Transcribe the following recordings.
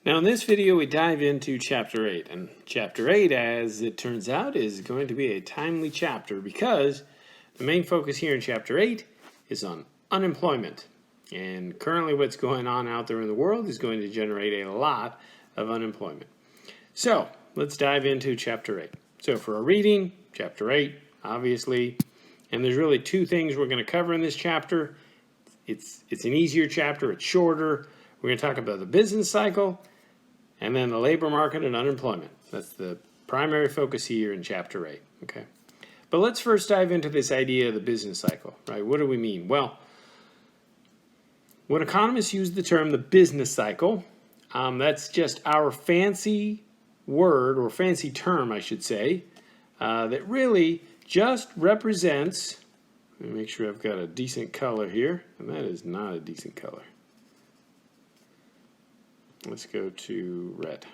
Now in this video we dive into Chapter 8, and Chapter 8, as it turns out, is going to be a timely chapter because the main focus here in Chapter 8 is on unemployment. And currently what's going on out there in the world is going to generate a lot of unemployment. So let's dive into Chapter 8. So for our reading, Chapter 8, obviously, and there's really two things we're going to cover in this chapter. It's an easier chapter, it's shorter. We're going to talk about the business cycle, and then the labor market and unemployment. That's the primary focus here in Chapter 8, okay? But let's first dive into this idea of the business cycle, right? What do we mean? Well, when economists use the term the business cycle, that's just our fancy word, or fancy term, I should say, that really just represents, let me make sure I've got a decent color here, and that is not a decent color. Let's go to red.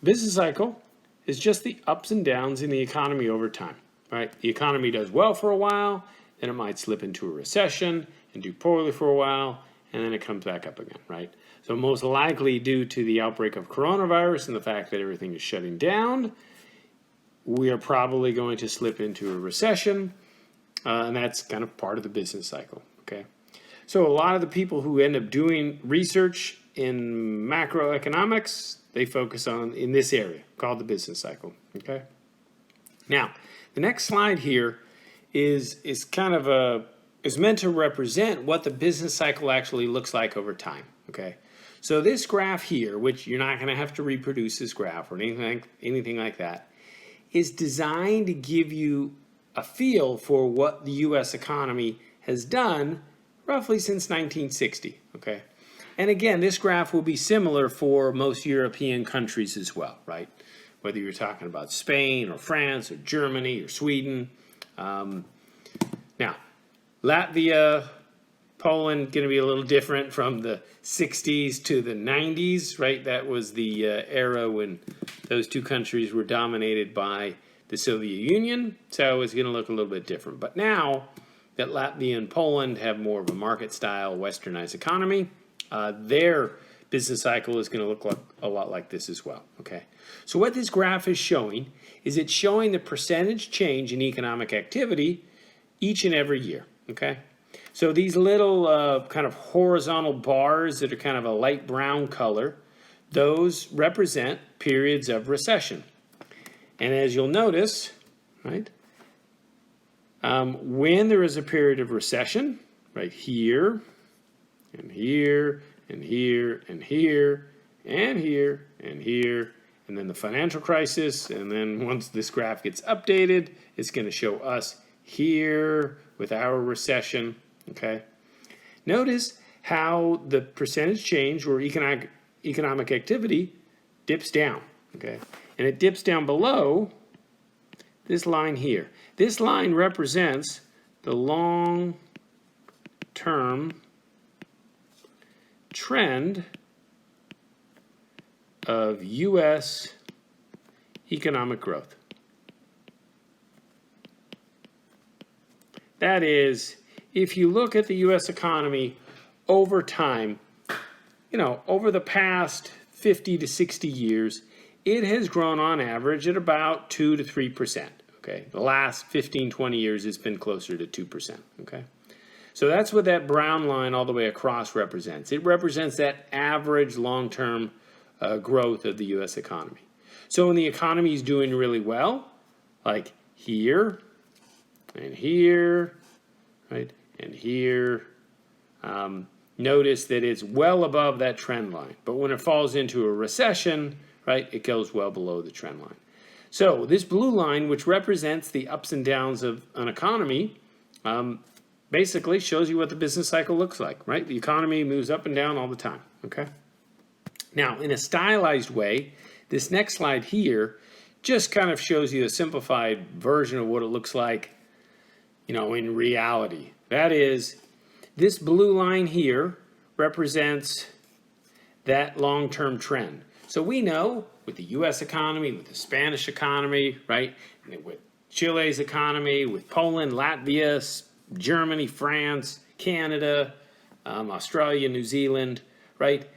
Business cycle is just the ups and downs in the economy over time, right? The economy does well for a while, then it might slip into a recession and do poorly for a while, and then it comes back up again, right? So most likely due to the outbreak of coronavirus and the fact that everything is shutting down, we are probably going to slip into a recession, and that's kind of part of the business cycle, okay? So a lot of the people who end up doing research in macroeconomics, they focus on in this area called the business cycle, okay? Now, the next slide here is meant to represent what the business cycle actually looks like over time, okay? So this graph here, which you're not going to have to reproduce this graph or anything like that, is designed to give you a feel for what the U.S. economy has done roughly since 1960, okay? And again, this graph will be similar for most European countries as well, right? Whether you're talking about Spain or France or Germany or Sweden. Now, Latvia, Poland, going to be a little different from the 60s to the 90s, right? That was the era when those two countries were dominated by the Soviet Union, so it's going to look a little bit different. But now that Latvia and Poland have more of a market-style westernized economy, their business cycle is going to look like a lot like this as well, okay? So what this graph is showing is it's showing the percentage change in economic activity each and every year, okay? So these little kind of horizontal bars that are kind of a light brown color, those represent periods of recession. And as you'll notice, right, when there is a period of recession, right here, and here, and here, and here, and here, and here, and then the financial crisis, and then once this graph gets updated, it's going to show us here with our recession, okay? Notice how the percentage change or economic activity dips down, okay? And it dips down below this line here. This line represents the long-term trend of U.S. economic growth. That is, if you look at the U.S. economy over time, you know, over the past 50 to 60 years, it has grown on average at about 2 to 3%, okay? The last 15, 20 years, it's been closer to 2%, okay? So that's what that brown line all the way across represents. It represents that average long-term growth of the U.S. economy. So when the economy is doing really well, like here, and here, right, and here, notice that it's well above that trend line. But when it falls into a recession, right, it goes well below the trend line. So this blue line, which represents the ups and downs of an economy, basically shows you what the business cycle looks like, right? The economy moves up and down all the time, okay? Now, in a stylized way, this next slide here just kind of shows you a simplified version of what it looks like, you know, in reality. That is, this blue line here represents that long-term trend. So we know with the U.S. economy, with the Spanish economy, right, with Chile's economy, with Poland, Latvia, Germany, France, Canada, Australia, New Zealand, right?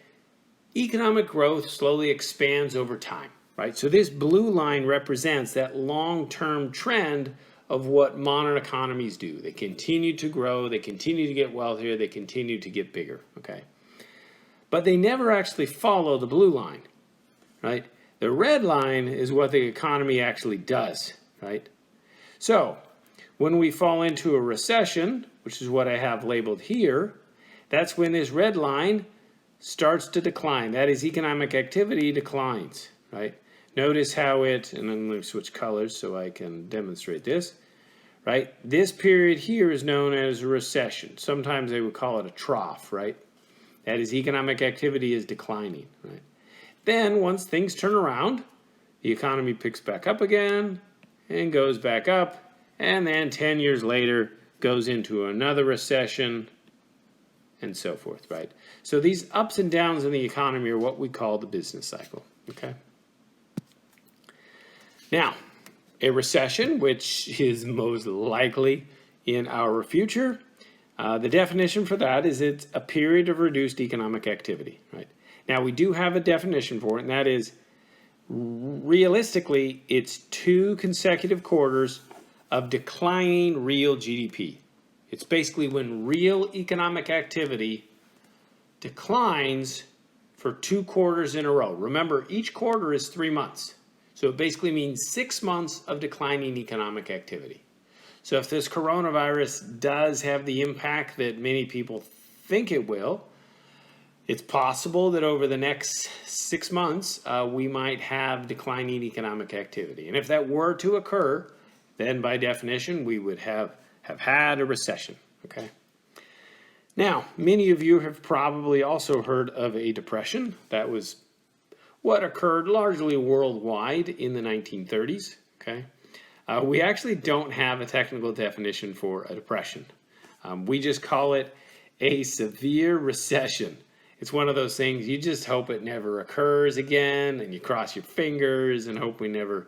economic growth slowly expands over time, right? So this blue line represents that long-term trend of what modern economies do. They continue to grow, they continue to get wealthier, they continue to get bigger, okay? But they never actually follow the blue line, right? The red line is what the economy actually does, right? So when we fall into a recession, which is what I have labeled here, that's when this red line starts to decline. That is, economic activity declines, right? Notice how it, and I'm going to switch colors so I can demonstrate this, right? This period here is known as a recession. Sometimes they would call it a trough, right? That is, economic activity is declining, right? Then once things turn around, the economy picks back up again and goes back up, and then 10 years later goes into another recession, and so forth, right? So these ups and downs in the economy are what we call the business cycle, okay? Now, a recession, which is most likely in our future, the definition for that is it's a period of reduced economic activity, right? Now, we do have a definition for it, and that is, realistically, it's 2 consecutive quarters of declining real GDP. It's basically when real economic activity declines for 2 quarters in a row. Remember, each quarter is 3 months. So it basically means 6 months of declining economic activity. So if this coronavirus does have the impact that many people think it will, it's possible that over the next 6 months, we might have declining economic activity. And if that were to occur, then by definition, we would have had a recession, okay? Now, many of you have probably also heard of a depression. That was what occurred largely worldwide in the 1930s, okay? We actually don't have a technical definition for a depression. We just call it a severe recession. It's one of those things you just hope it never occurs again, and you cross your fingers and hope we never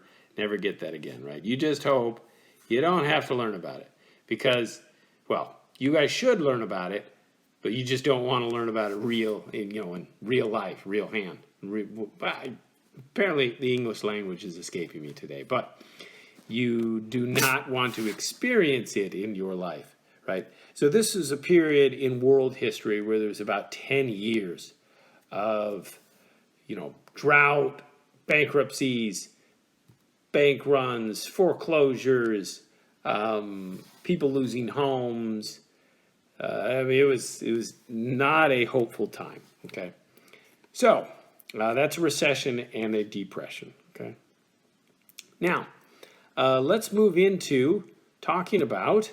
get that again, right? You just hope you don't have to learn about it because, well, you guys should learn about it, but you just don't want to learn about it in real life, real hand. Apparently the English language is escaping me today, but you do not want to experience it in your life, right? So this is a period in world history where there's about 10 years of, drought, bankruptcies, bank runs, foreclosures, people losing homes. It was not a hopeful time, okay? So that's a recession and a depression, okay? Now, let's move into talking about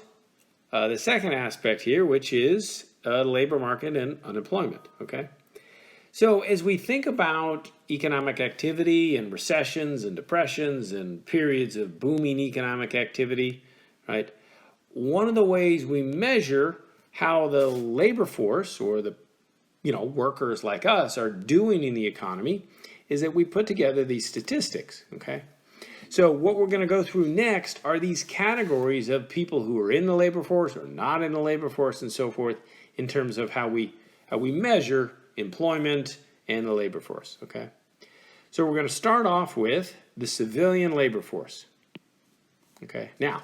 the second aspect here, which is labor market and unemployment, okay? So as we think about economic activity and recessions and depressions and periods of booming economic activity, right, one of the ways we measure how the labor force or the workers like us are doing in the economy is that we put together these statistics, okay? So what we're going to go through next are these categories of people who are in the labor force or not in the labor force and so forth in terms of how we measure employment and the labor force, okay? So we're going to start off with the civilian labor force, okay? Now,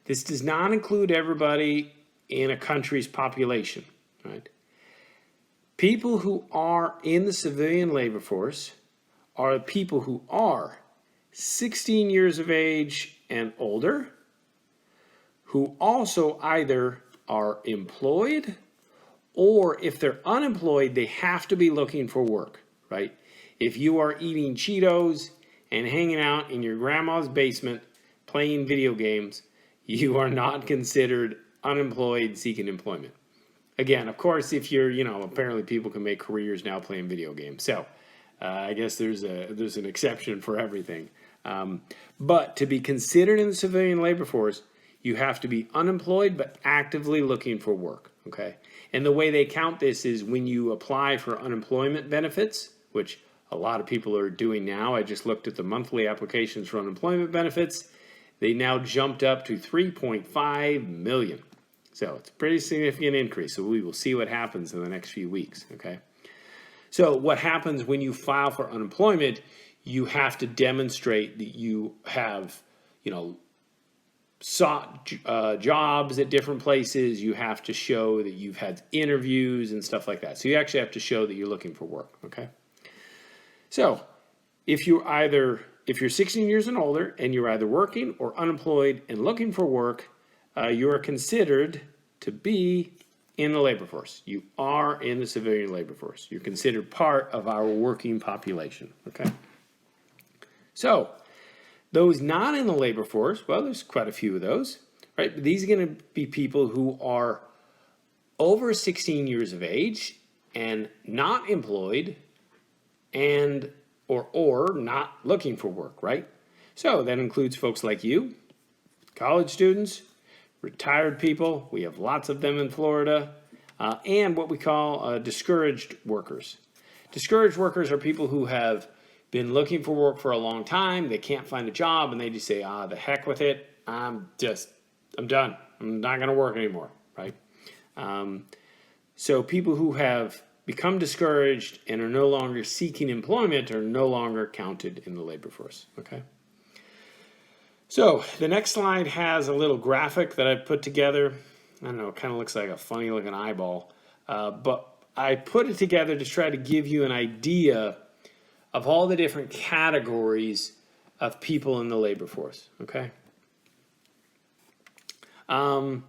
this does not include everybody in a country's population, right? People who are in the civilian labor force are people who are 16 years of age and older, who also either are employed or if they're unemployed, they have to be looking for work, right? If you are eating Cheetos and hanging out in your grandma's basement playing video games, you are not considered unemployed seeking employment. Again, of course, if you're, apparently people can make careers now playing video games. So I guess there's an exception for everything. But to be considered in the civilian labor force, you have to be unemployed but actively looking for work, okay? And the way they count this is when you apply for unemployment benefits, which a lot of people are doing now. I just looked at the monthly applications for unemployment benefits. They now jumped up to 3.5 million. So it's a pretty significant increase. So we will see what happens in the next few weeks, okay? So what happens when you file for unemployment, you have to demonstrate that you have, sought jobs at different places. You have to show that you've had interviews and stuff like that. So you actually have to show that you're looking for work, okay? So if you're 16 years and older and you're either working or unemployed and looking for work, you are considered to be in the labor force. You are in the civilian labor force. You're considered part of our working population, okay? So those not in the labor force, well, there's quite a few of those, right? But these are going to be people who are over 16 years of age and not employed and or not looking for work, right? So that includes folks like you, college students, retired people. We have lots of them in Florida, and what we call discouraged workers. Discouraged workers are people who have been looking for work for a long time. They can't find a job, and they just say, the heck with it. I'm done. I'm not going to work anymore, right? So people who have become discouraged and are no longer seeking employment are no longer counted in the labor force, okay? So the next slide has a little graphic that I've put together. I don't know, it kind of looks like a funny looking eyeball, but I put it together to try to give you an idea of all the different categories of people in the labor force, okay? All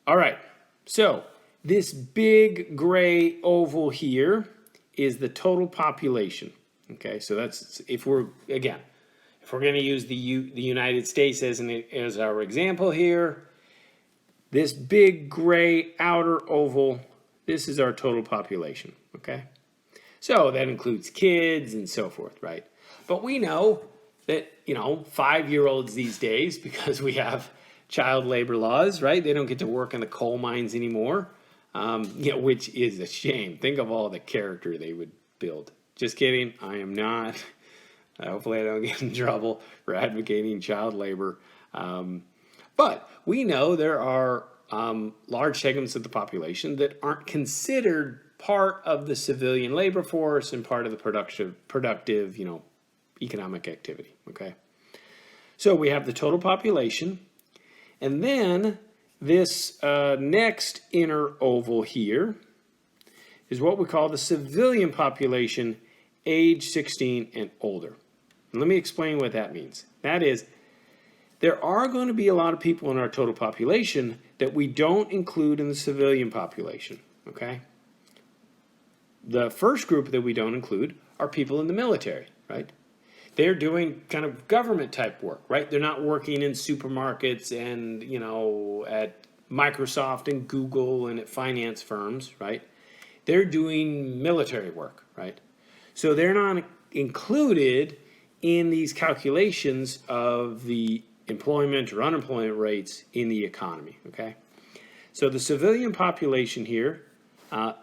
right, so this big gray oval here is the total population, okay? So that's, if we're going to use the United States as our example here, this big gray outer oval, this is our total population, okay? So that includes kids and so forth, right? But we know that, 5-year-olds these days, because we have child labor laws, right? They don't get to work in the coal mines anymore, which is a shame. Think of all the character they would build. Just kidding, I am not. Hopefully I don't get in trouble for advocating child labor. But we know there are large segments of the population that aren't considered part of the civilian labor force and part of the productive, economic activity, okay? So we have the total population, and then this next inner oval here is what we call the civilian population, age 16 and older. And let me explain what that means. That is, there are going to be a lot of people in our total population that we don't include in the civilian population, okay? The first group that we don't include are people in the military, right? They're doing kind of government type work, right? They're not working in supermarkets and, at Microsoft and Google and at finance firms, right? They're doing military work, right? So they're not included in these calculations of the employment or unemployment rates in the economy, okay? So the civilian population here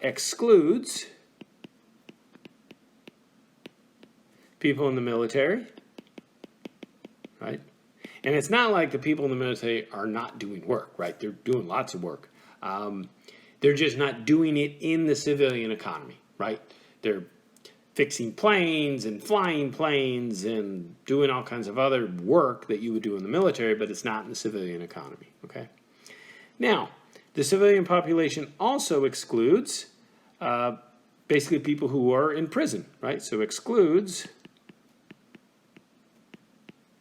excludes people in the military, right? And it's not like the people in the military are not doing work, right? They're doing lots of work. They're just not doing it in the civilian economy, right? They're fixing planes and flying planes and doing all kinds of other work that you would do in the military, but it's not in the civilian economy, okay? Now, the civilian population also excludes basically people who are in prison, right? So excludes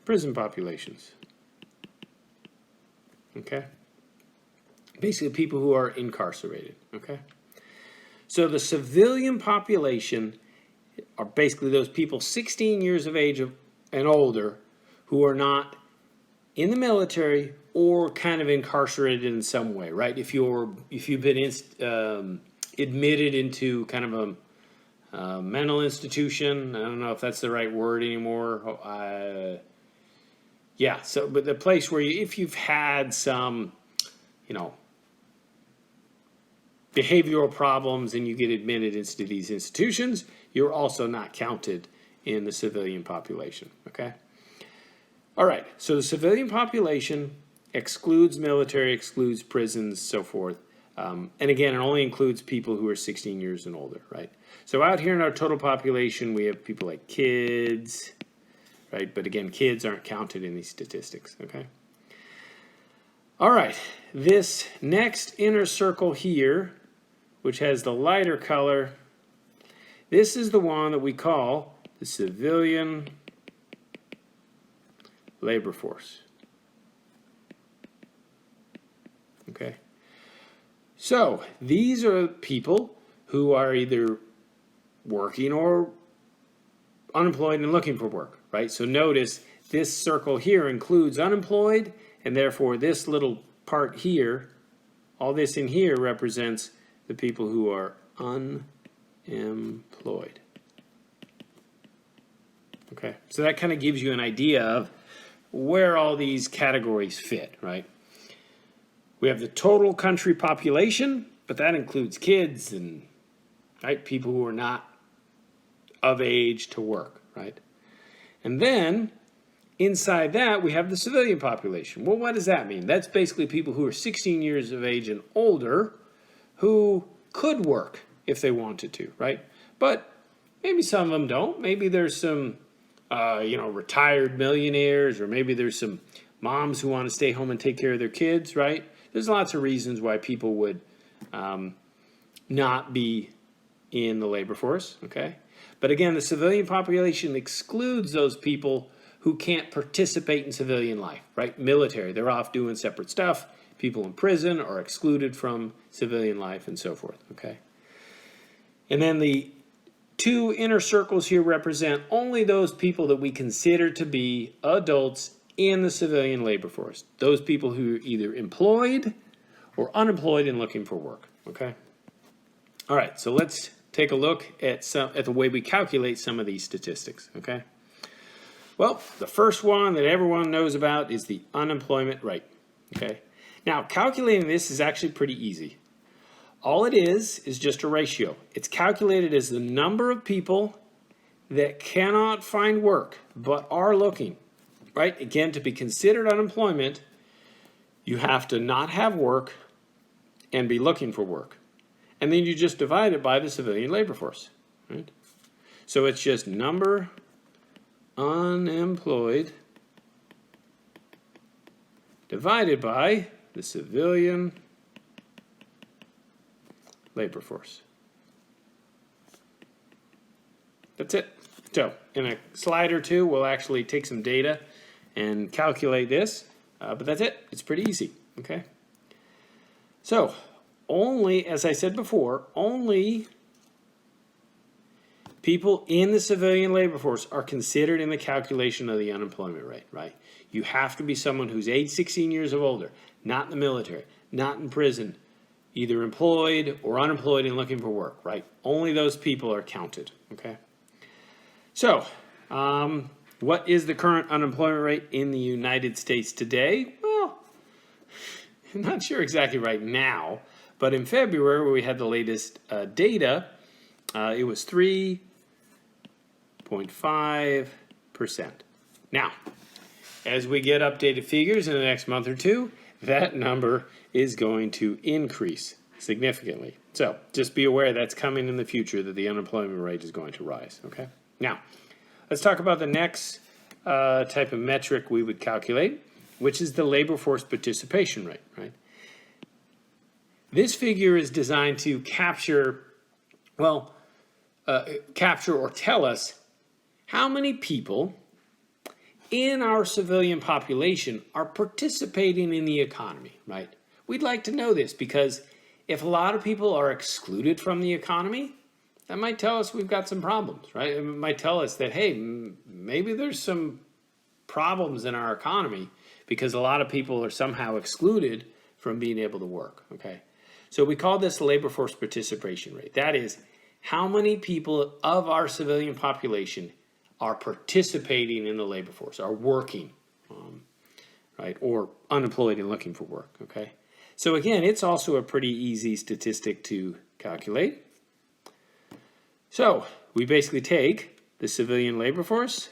prison populations, okay? Basically people who are incarcerated, okay? So the civilian population are basically those people 16 years of age and older who are not in the military or kind of incarcerated in some way, right? If you've been admitted into kind of a mental institution, I don't know if that's the right word anymore. Yeah, so but the place where if you've had some, behavioral problems and you get admitted into these institutions, you're also not counted in the civilian population, okay? All right, so the civilian population excludes military, excludes prisons, so forth. And again, it only includes people who are 16 years and older, right? So out here in our total population, we have people like kids, right? But again, kids aren't counted in these statistics, okay? All right, this next inner circle here, which has the lighter color, this is the one that we call the civilian labor force. Okay. So these are people who are either working or unemployed and looking for work, right? So notice this circle here includes unemployed, and therefore this little part here, all this in here represents the people who are unemployed. Okay, so that kind of gives you an idea of where all these categories fit, right? We have the total country population, but that includes kids and, right, people who are not of age to work, right? And then inside that, we have the civilian population. Well, what does that mean? That's basically people who are 16 years of age and older who could work if they wanted to, right? But maybe some of them don't. Maybe there's some, retired millionaires, or maybe there's some moms who want to stay home and take care of their kids, right? There's lots of reasons why people would not be in the labor force, okay? But again, the civilian population excludes those people who can't participate in civilian life, right? Military, they're off doing separate stuff. People in prison are excluded from civilian life and so forth, okay? And then the two inner circles here represent only those people that we consider to be adults in the civilian labor force. Those people who are either employed or unemployed and looking for work, okay? All right, so let's take a look at the way we calculate some of these statistics, okay? Well, the first one that everyone knows about is the unemployment rate, okay? Now, calculating this is actually pretty easy. All it is just a ratio. It's calculated as the number of people that cannot find work but are looking, right? Again, to be considered unemployment, you have to not have work and be looking for work. And then you just divide it by the civilian labor force, right? So it's just number unemployed divided by the civilian labor force. That's it. So in a slide or two, we'll actually take some data and calculate this, but that's it. It's pretty easy, okay? So only, as I said before, only people in the civilian labor force are considered in the calculation of the unemployment rate, right? You have to be someone who's age 16 years or older, not in the military, not in prison, either employed or unemployed and looking for work, right? Only those people are counted, okay? So, what is the current unemployment rate in the United States today? Well, I'm not sure exactly right now, but in February, where we had the latest data, it was 3.5%. Now, as we get updated figures in the next month or two, that number is going to increase significantly. So just be aware that's coming in the future, that the unemployment rate is going to rise, okay? Now, let's talk about the next type of metric we would calculate, which is the labor force participation rate, right? This figure is designed to capture or tell us how many people in our civilian population are participating in the economy, right? We'd like to know this because if a lot of people are excluded from the economy, that might tell us we've got some problems, right? It might tell us that, hey, maybe there's some problems in our economy because a lot of people are somehow excluded from being able to work, okay? So we call this labor force participation rate. That is, how many people of our civilian population are participating in the labor force, are working, right, or unemployed and looking for work, okay? So again, it's also a pretty easy statistic to calculate. So we basically take the civilian labor force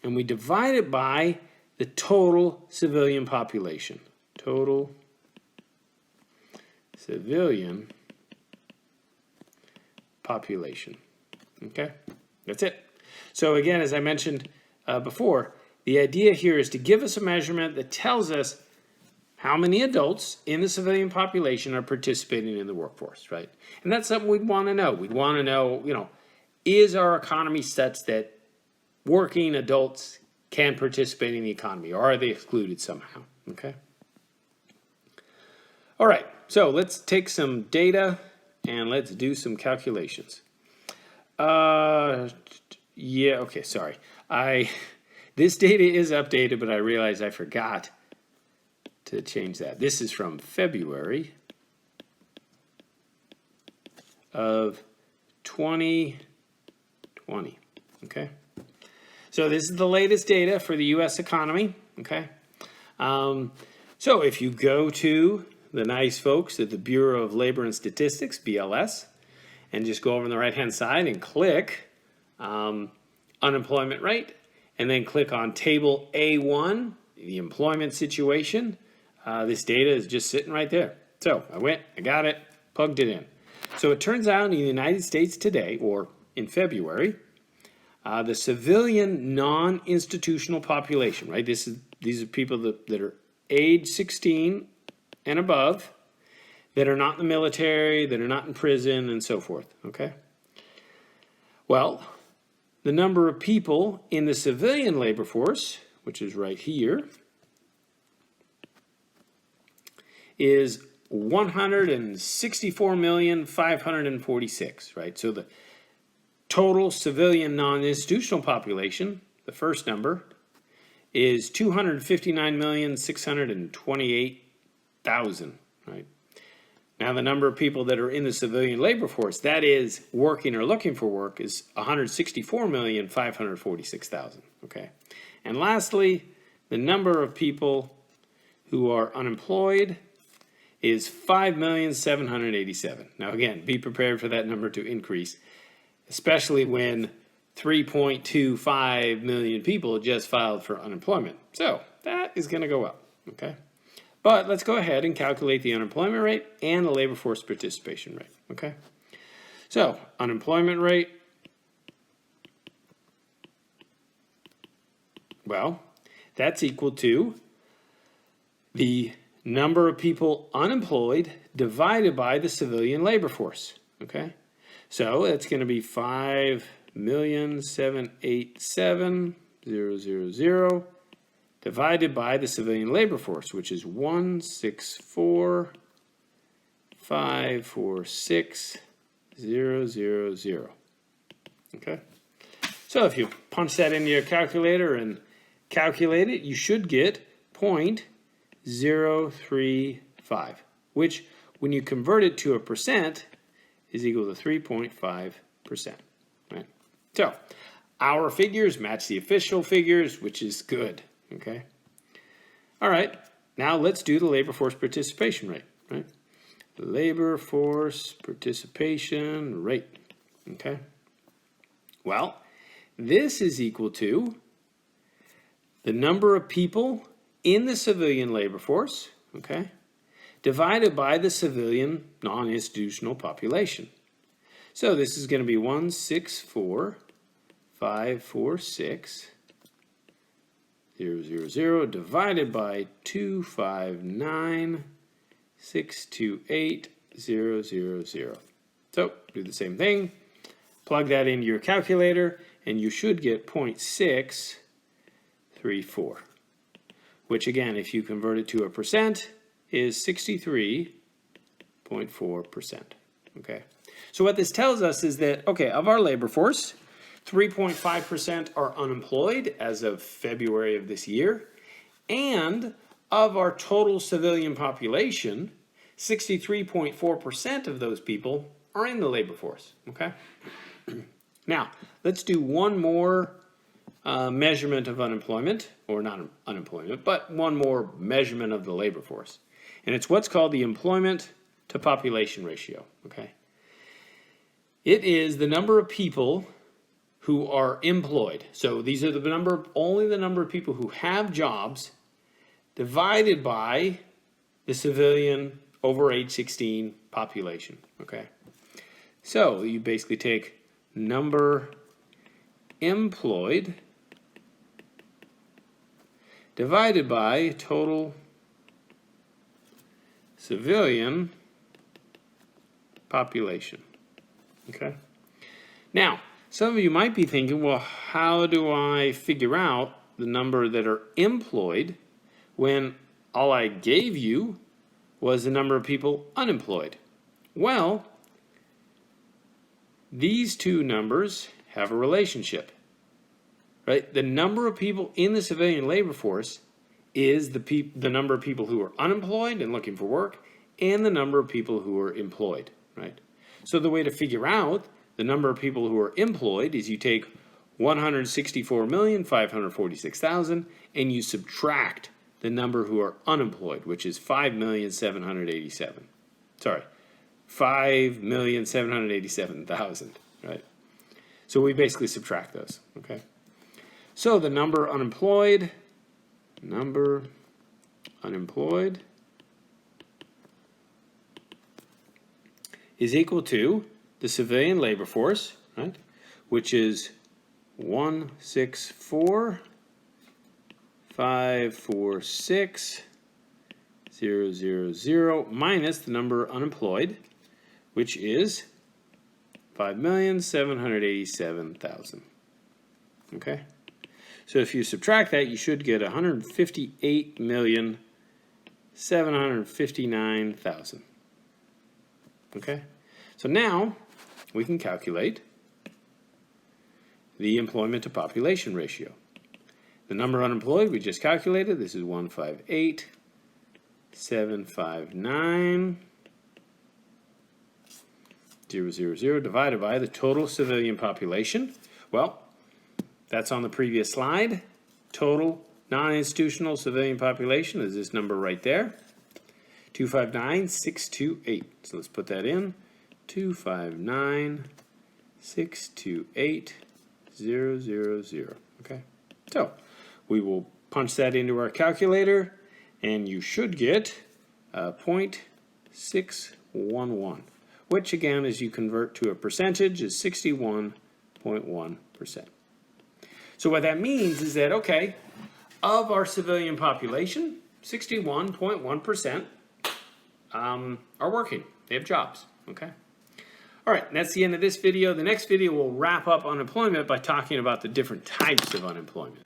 and we divide it by the total civilian population. Total civilian population. Okay, that's it. So again, as I mentioned before, the idea here is to give us a measurement that tells us how many adults in the civilian population are participating in the workforce, right? And that's something we'd want to know. We'd want to know, is our economy such that working adults can participate in the economy, or are they excluded somehow, okay? All right, so let's take some data and let's do some calculations. Okay, sorry. This data is updated, but I realized I forgot to change that. This is from February of 2020, okay? So this is the latest data for the U.S. economy, okay? So if you go to the nice folks at the Bureau of Labor and Statistics, BLS, and just go over on the right-hand side and click unemployment rate, and then click on Table A1, the employment situation. This data is just sitting right there. So I got it, plugged it in. So it turns out in the United States today, or in February, the civilian non-institutional population, right? These are people that are age 16 and above, that are not in the military, that are not in prison, and so forth, okay? Well, the number of people in the civilian labor force, which is right here, is 164,546,000, right? So the total civilian non-institutional population, the first number, is 259,628,000, right? Now the number of people that are in the civilian labor force, that is working or looking for work, is 164,546,000, okay? And lastly, the number of people who are unemployed is 5,787,000. Now again, be prepared for that number to increase, especially when 3.25 million people just filed for unemployment. So that is going to go up, okay? But let's go ahead and calculate the unemployment rate and the labor force participation rate, okay? So unemployment rate, well, that's equal to the number of people unemployed divided by the civilian labor force, okay? So that's going to be 5,787,000 divided by the civilian labor force, which is 164,546,000. Okay? So if you punch that into your calculator and calculate it, you should get 0.035, which when you convert it to a percent is equal to 3.5%. Right? So our figures match the official figures, which is good. Okay. All right. Now let's do the labor force participation rate. Right. Labor force participation rate. Okay. Well, this is equal to the number of people in the civilian labor force, okay, divided by the civilian non-institutional population. So this is going to be 164,546,000 divided by 259,628,000. So do the same thing. Plug that into your calculator, and you should get 0.634, which again, if you convert it to a percent, is 63.4%. Okay. So what this tells us is that, okay, of our labor force, 3.5% are unemployed as of February of this year, and of our total civilian population, 63.4% of those people are in the labor force. Okay. Now, let's do one more measurement of unemployment, or not unemployment, but one more measurement of the labor force. And it's what's called the employment to population ratio, okay? It is the number of people who are employed. So these are only the number of people who have jobs divided by the civilian over age 16 population, okay? So you basically take number employed divided by total civilian population, okay? Now, some of you might be thinking, well, how do I figure out the number that are employed when all I gave you was the number of people unemployed? Well, these two numbers have a relationship, right? The number of people in the civilian labor force is the number of people who are unemployed and looking for work, and the number of people who are employed, right? So the way to figure out the number of people who are employed is you take 164,546,000 and you subtract the number who are unemployed, which is 5,787,000. Sorry, 5,787,000, right? So we basically subtract those, okay? So the number unemployed is equal to the civilian labor force, right? Which is 164,546,000 minus the number unemployed, which is 5,787,000. Okay? So if you subtract that, you should get 158,759,000. Okay? So now we can calculate the employment to population ratio. The number unemployed we just calculated. This is 158,759,000 divided by the total civilian population. Well, that's on the previous slide. Total non-institutional civilian population is this number right there, 259,628. So let's put that in, 259,628,000. Okay, so we will punch that into our calculator, and you should get 0.611, which again, as you convert to a percentage, is 61.1%. So what that means is that, okay, of our civilian population, 61.1% are working. They have jobs, okay? All right, that's the end of this video. The next video will wrap up unemployment by talking about the different types of unemployment.